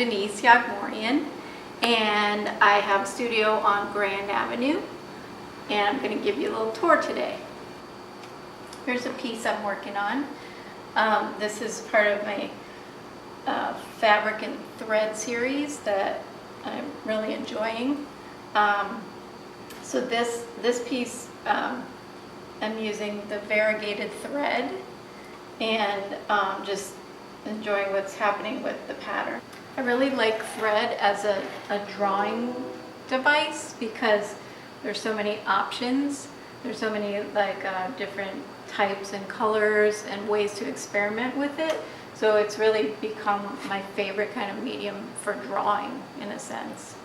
Denise Yaghmourian, and I have a studio on Grand Avenue, and I'm going to give you a little tour today. Here's a piece I'm working on. This is part of my fabric and thread series that I'm really enjoying. So this piece, I'm using the variegated thread and just enjoying what's happening with the pattern. I really like thread as a drawing device because there's so many options. There's so many different types and colors and ways to experiment with it. So it's really become my favorite kind of medium for drawing in a sense.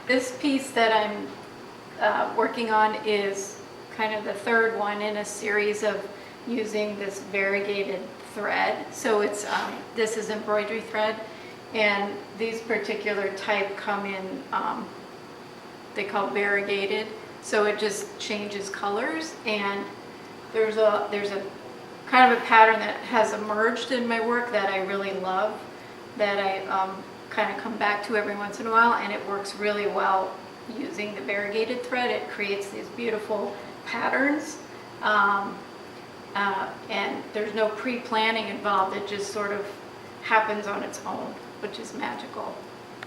This piece that I'm working on is kind of the third one in a series of using this variegated thread. So it's this is embroidery thread, and these particular type come in they call variegated. So it just changes colors, and there's a kind of a pattern that has emerged in my work that I really love, that I kind of come back to every once in a while, and it works really well using the variegated thread. It creates these beautiful patterns, and there's no pre-planning involved. It just sort of happens on its own, which is magical.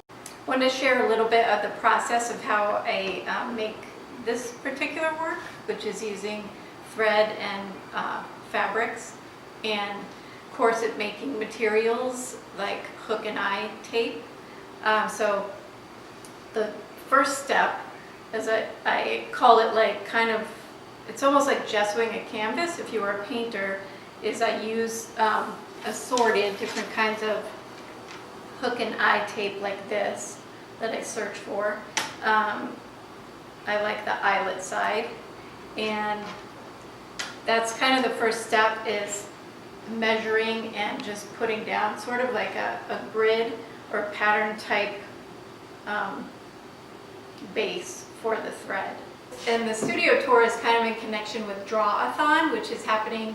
I want to share a little bit of the process of how I make this particular work, which is using thread and fabrics, and corset making materials like hook and eye tape. So the first step is I call it like kind of, it's almost like gessoing a canvas if you were a painter, is I use assorted different kinds of hook and eye tape like this that I search for. I like the eyelet side, and that's kind of the first step, is measuring and just putting down sort of like a grid or pattern type base for the thread. And the studio tour is kind of in connection with Draw-a-thon, which is happening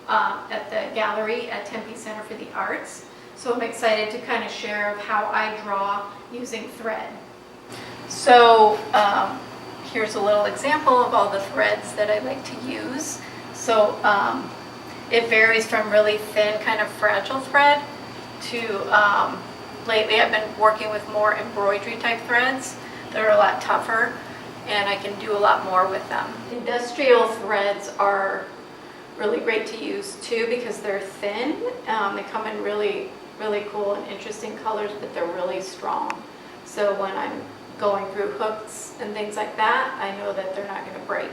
at the gallery at Tempe Center for the Arts. So I'm excited to kind of share of how I draw using thread. So here's a little example of all the threads that I like to use. So it varies from really thin, kind of fragile thread to lately I've been working with more embroidery type threads that are a lot tougher, and I can do a lot more with them. Industrial threads are really great to use too because they're thin. They come in really cool and interesting colors, but they're really strong. So when I'm going through hooks and things like that, I know that they're not going to break.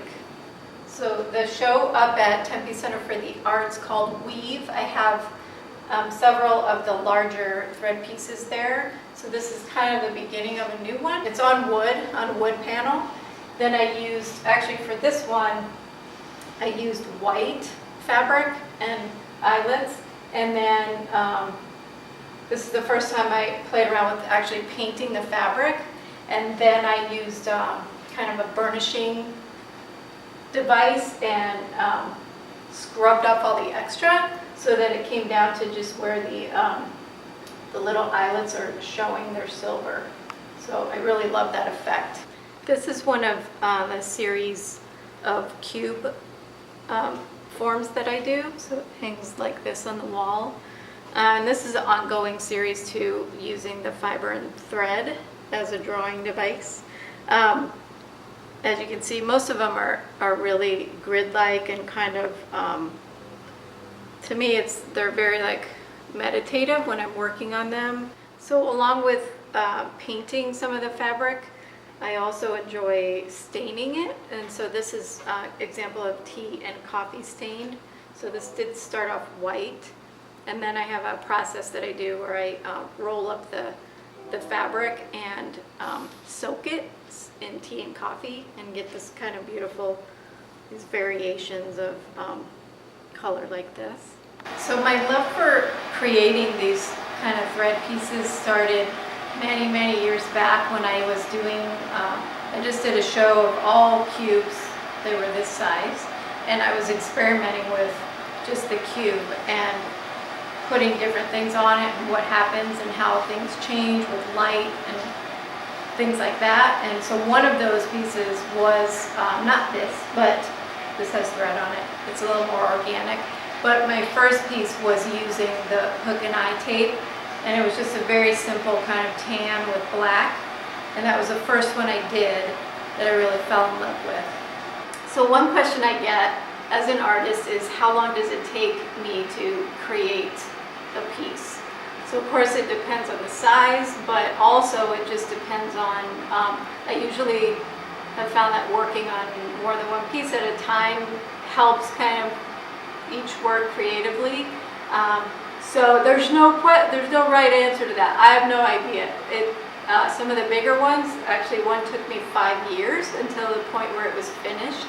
So the show up at Tempe Center for the Arts called Weave, I have several of the larger thread pieces there. So this is kind of the beginning of a new one. It's on a wood panel. Then I used, actually for this one, I used white fabric and eyelets. And then this is the first time I played around with actually painting the fabric. And then I used kind of a burnishing device and scrubbed up all the extra so that it came down to just where the little eyelets are showing their silver. So I really love that effect. This is one of a series of cube forms that I do. So it hangs like this on the wall. And this is an ongoing series too, using the fiber and thread as a drawing device. As you can see, most of them are really grid-like and kind of, to me, they're very like meditative when I'm working on them. So along with painting some of the fabric, I also enjoy staining it. And so this is an example of tea and coffee stained. So this did start off white. And then I have a process that I do where I roll up the fabric and soak it in tea and coffee and get this kind of beautiful, these variations of color like this. So my love for creating these kind of thread pieces started many years back when I was doing, I just did a show of all cubes. They were this size, and I was experimenting with just the cube, and putting different things on it and what happens and how things change with light and things like that. And so one of those pieces was not this, but this has thread on it. It's a little more organic. But my first piece was using the hook and eye tape, and it was just a very simple kind of tan with black. And that was the first one I did that I really fell in love with. So one question I get as an artist is, how long does it take me to create a piece? So of course it depends on the size, but also it just depends on, I usually have found that working on more than one piece at a time helps kind of each work creatively. So there's no right answer to that. I have no idea. Some of the bigger ones, actually one took me 5 years until the point where it was finished,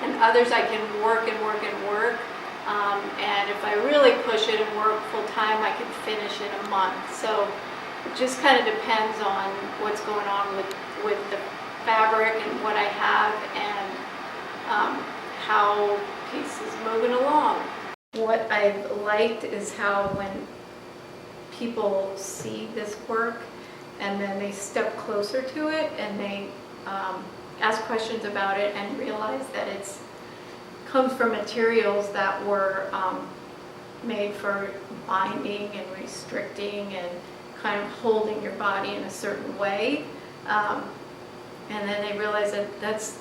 and others I can work and work and work. And if I really push it and work full time, I can finish in a month. So it just kind of depends on what's going on with the fabric and what I have, and how the piece is moving along. What I've liked is how when people see this work and then they step closer to it and they ask questions about it and realize that it's comes from materials that were made for binding and restricting and kind of holding your body in a certain way, and then they realize that that's,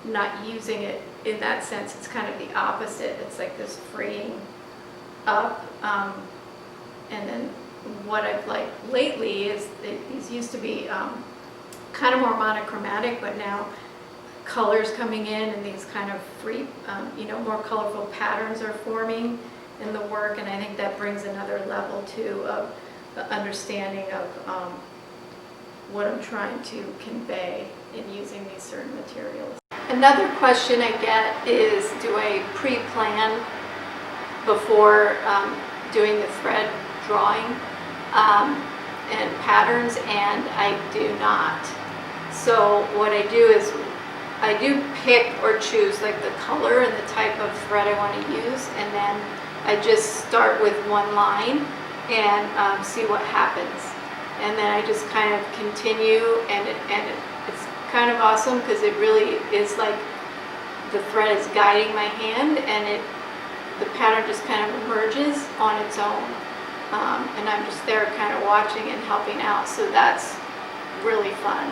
not using it in that sense. It's kind of the opposite. It's like this freeing up, and then what I've liked lately is these used to be kind of more monochromatic, but now colors coming in and these kind of free, more colorful patterns are forming in the work, and I think that brings another level too of the understanding of what I'm trying to convey in using these certain materials. Another question I get is, do I pre-plan before doing the thread drawing and patterns? And I do not. So what I do is I do pick or choose like the color and the type of thread I want to use, and then I just start with one line and see what happens, and then I just kind of continue, and it's kind of awesome because it really is like the thread is guiding my hand, and the pattern just kind of emerges on its own, and I'm just there kind of watching and helping out, so that's really fun.